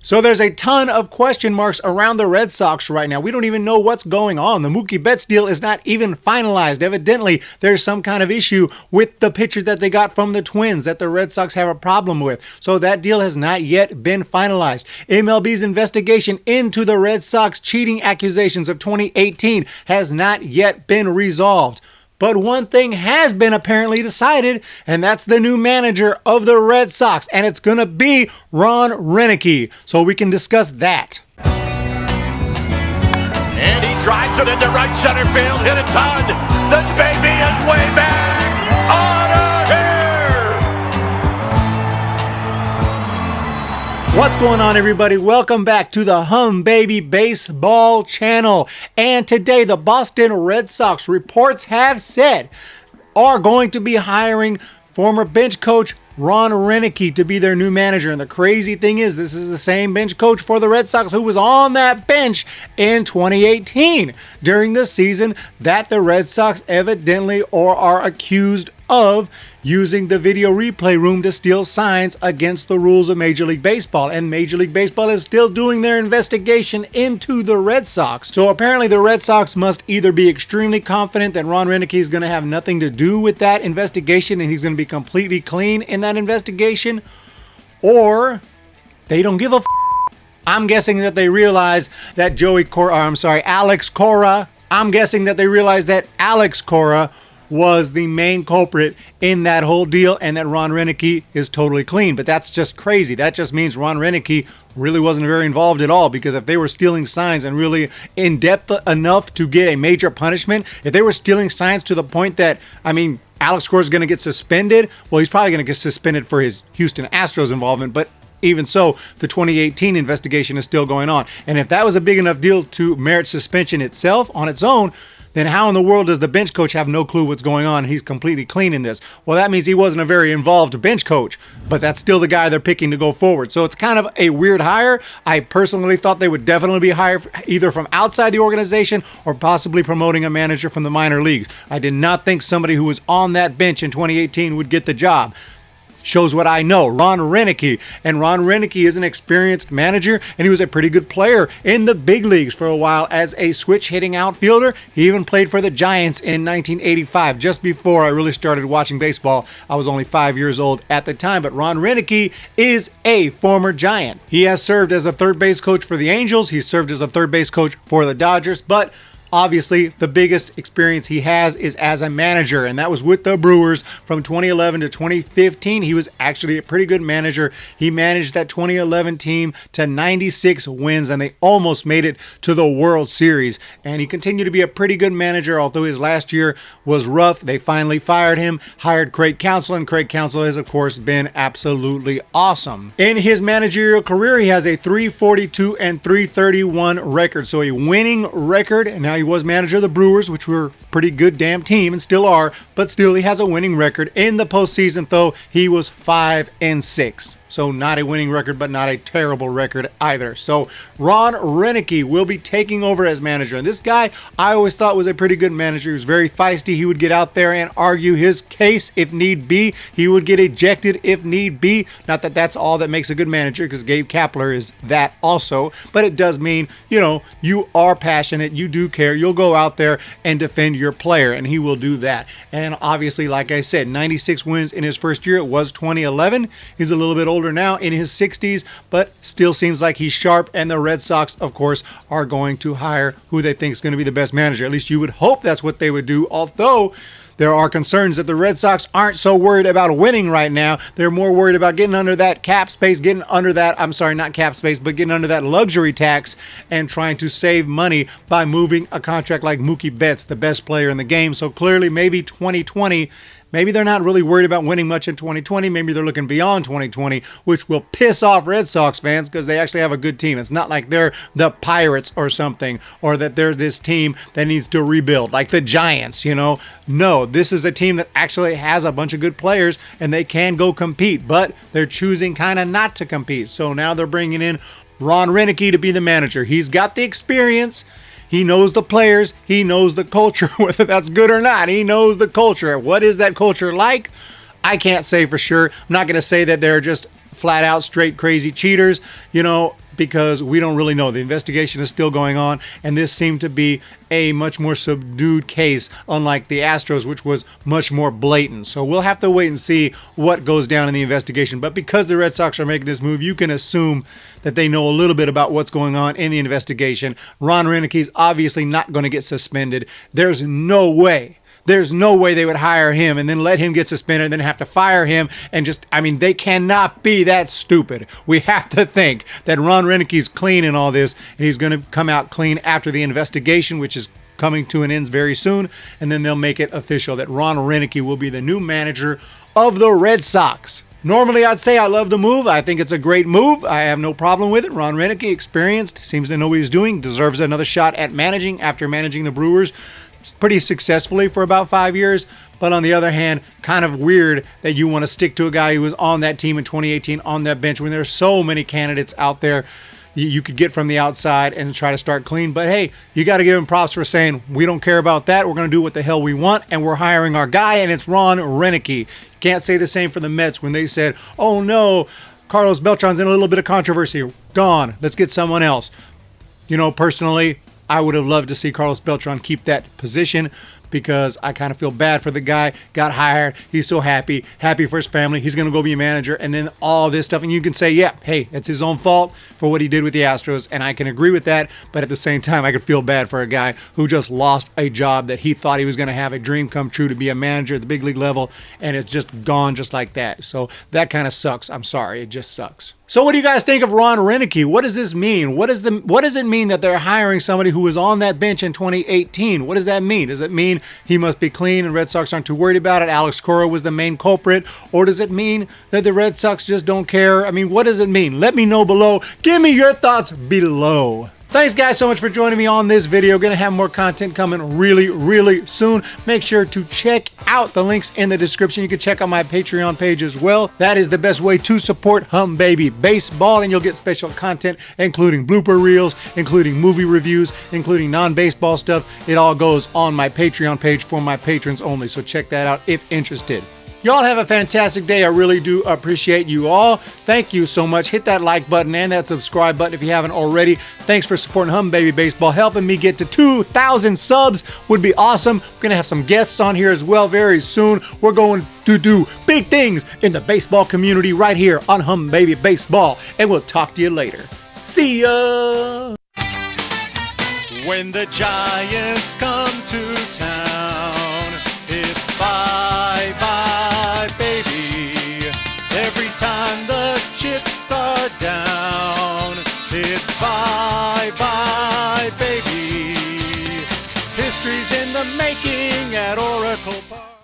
So there's a ton of question marks around the Red Sox right now. We don't even know what's going on. The Mookie Betts deal is not even finalized. Evidently, there's some kind of issue with the pitcher that they got from the Twins that the Red Sox have a problem with. So that deal has not yet been finalized. MLB's investigation into the Red Sox cheating accusations of 2018 has not yet been resolved. But one thing has been apparently decided, and that's the new manager of the Red Sox, and it's going to be Ron Roenicke. So we can discuss that. And he drives it into right center field, hit a ton. This baby is way back out of here. What's going on, everybody? Welcome back to the Humm Baby Baseball channel. And today, the Boston Red Sox, reports have said, are going to be hiring former bench coach Ron Roenicke to be their new manager. And the crazy thing is, this is the same bench coach for the Red Sox who was on that bench in 2018 during the season that the Red Sox evidently or are accused of using the video replay room to steal signs against the rules of Major League Baseball. And Major League Baseball is still doing their investigation into the Red Sox. So apparently the Red Sox must either be extremely confident that Ron Roenicke is going to have nothing to do with that investigation and he's going to be completely clean in that investigation, or they don't give a I'm guessing that they realize that Alex Cora, I'm guessing that they realize that Alex Cora was the main culprit in that whole deal and that Ron Roenicke is totally clean. But that's just crazy. That just means Ron Roenicke really wasn't very involved at all, because if they were stealing signs and really in depth enough to get a major punishment, if they were stealing signs to the point that, Alex Cora is going to get suspended, well, he's probably going to get suspended for his Houston Astros involvement, but even so, the 2018 investigation is still going on. And if that was a big enough deal to merit suspension itself on its own, then how in the world does the bench coach have no clue what's going on? He's completely clean in this. Well, that means he wasn't a very involved bench coach, but that's still the guy they're picking to go forward. So it's kind of a weird hire. I personally thought they would definitely be hired either from outside the organization or possibly promoting a manager from the minor leagues. I did not think somebody who was on that bench in 2018 would get the job. Shows what I know, Ron Roenicke. And Ron Roenicke is an experienced manager, and he was a pretty good player in the big leagues for a while as a switch-hitting outfielder. He even played for the Giants in 1985, just before I really started watching baseball. I was only 5 years old at the time, but Ron Roenicke is a former Giant. He has served as the third base coach for the Angels. He's served as a third base coach for the Dodgers, but obviously, the biggest experience he has is as a manager, and that was with the Brewers from 2011 to 2015. He was actually a pretty good manager. He managed that 2011 team to 96 wins, and they almost made it to the World Series. And he continued to be a pretty good manager, although his last year was rough. They finally fired him, hired Craig Counsell, and Craig Counsell has, of course, been absolutely awesome. In his managerial career, he has a .342 and .331 record, so a winning record. And now he was manager of the Brewers, which were a pretty good damn team and still are, but still he has a winning record. In the postseason, though, he was 5-6. So not a winning record, but not a terrible record either. So Ron Roenicke will be taking over as manager. And this guy, I always thought was a pretty good manager. He was very feisty. He would get out there and argue his case if need be. He would get ejected if need be. Not that that's all that makes a good manager, because Gabe Kapler is that also. But it does mean, you are passionate. You do care. You'll go out there and defend your player, and he will do that. And obviously, like I said, 96 wins in his first year. It was 2011. He's a little bit older now, in his 60s, but still seems like he's sharp. And the Red Sox, of course, are going to hire who they think is going to be the best manager. At least you would hope that's what they would do, although there are concerns that the Red Sox aren't so worried about winning right now. They're more worried about getting under that cap space, getting under that luxury tax, and trying to save money by moving a contract like Mookie Betts, the best player in the game. So clearly maybe 2020, maybe they're not really worried about winning much in 2020. Maybe they're looking beyond 2020, which will piss off Red Sox fans because they actually have a good team. It's not like they're the Pirates or something, or that they're this team that needs to rebuild, like the Giants, No, this is a team that actually has a bunch of good players, and they can go compete, but they're choosing kind of not to compete. So now they're bringing in Ron Roenicke to be the manager. He's got the experience. He knows the players. He knows the culture, whether that's good or not. He knows the culture. What is that culture like? I can't say for sure. I'm not going to say that they're just flat out straight crazy cheaters, because we don't really know. The investigation is still going on, and this seemed to be a much more subdued case, unlike the Astros, which was much more blatant. So we'll have to wait and see what goes down in the investigation. But because the Red Sox are making this move, you can assume that they know a little bit about what's going on in the investigation. Ron Roenicke is obviously not going to get suspended. There's no way they would hire him and then let him get suspended and then have to fire him and just, I mean, they cannot be that stupid. We have to think that Ron Roenicke's clean in all this, and he's going to come out clean after the investigation, which is coming to an end very soon, and then they'll make it official that Ron Roenicke will be the new manager of the Red Sox. Normally, I'd say I love the move. I think it's a great move. I have no problem with it. Ron Roenicke, experienced, seems to know what he's doing, deserves another shot at managing after managing the Brewers pretty successfully for about 5 years. But on the other hand, kind of weird that you want to stick to a guy who was on that team in 2018 on that bench when there's so many candidates out there you could get from the outside and try to start clean. But hey, you got to give him props for saying, we don't care about that. We're going to do what the hell we want, and we're hiring our guy, and it's Ron Roenicke. Can't say the same for the Mets when they said, oh no, Carlos Beltran's in a little bit of controversy. Gone. Let's get someone else. You know, personally, I would have loved to see Carlos Beltran keep that position because I kind of feel bad for the guy. Got hired. He's so happy for his family. He's going to go be a manager, and then all this stuff. And you can say, yeah, hey, it's his own fault for what he did with the Astros, and I can agree with that. But at the same time, I could feel bad for a guy who just lost a job that he thought he was going to have a dream come true to be a manager at the big league level, and it's just gone just like that. So that kind of sucks. I'm sorry. It just sucks. So what do you guys think of Ron Roenicke? What does this mean? What does it mean that they're hiring somebody who was on that bench in 2018? What does that mean? Does it mean he must be clean and Red Sox aren't too worried about it? Alex Cora was the main culprit? Or does it mean that the Red Sox just don't care? I mean, what does it mean? Let me know below. Give me your thoughts below. Thanks guys so much for joining me on this video. Gonna have more content coming really soon. Make sure to check out the links in the description. You can check out my Patreon page as well. That is the best way to support Humm Baby Baseball, and you'll get special content including blooper reels, including movie reviews, including non-baseball stuff. It all goes on my Patreon page for my patrons only, so check that out if interested. Y'all have a fantastic day. I really do appreciate you all. Thank you so much. Hit that like button and that subscribe button if you haven't already. Thanks for supporting Humm Baby Baseball. Helping me get to 2,000 subs would be awesome. We're going to have some guests on here as well very soon. We're going to do big things in the baseball community right here on Humm Baby Baseball. And we'll talk to you later. See ya! When the Giants come to town, it's bye-bye, baby. Every time the chips are down, it's bye-bye, baby. History's in the making at Oracle Park.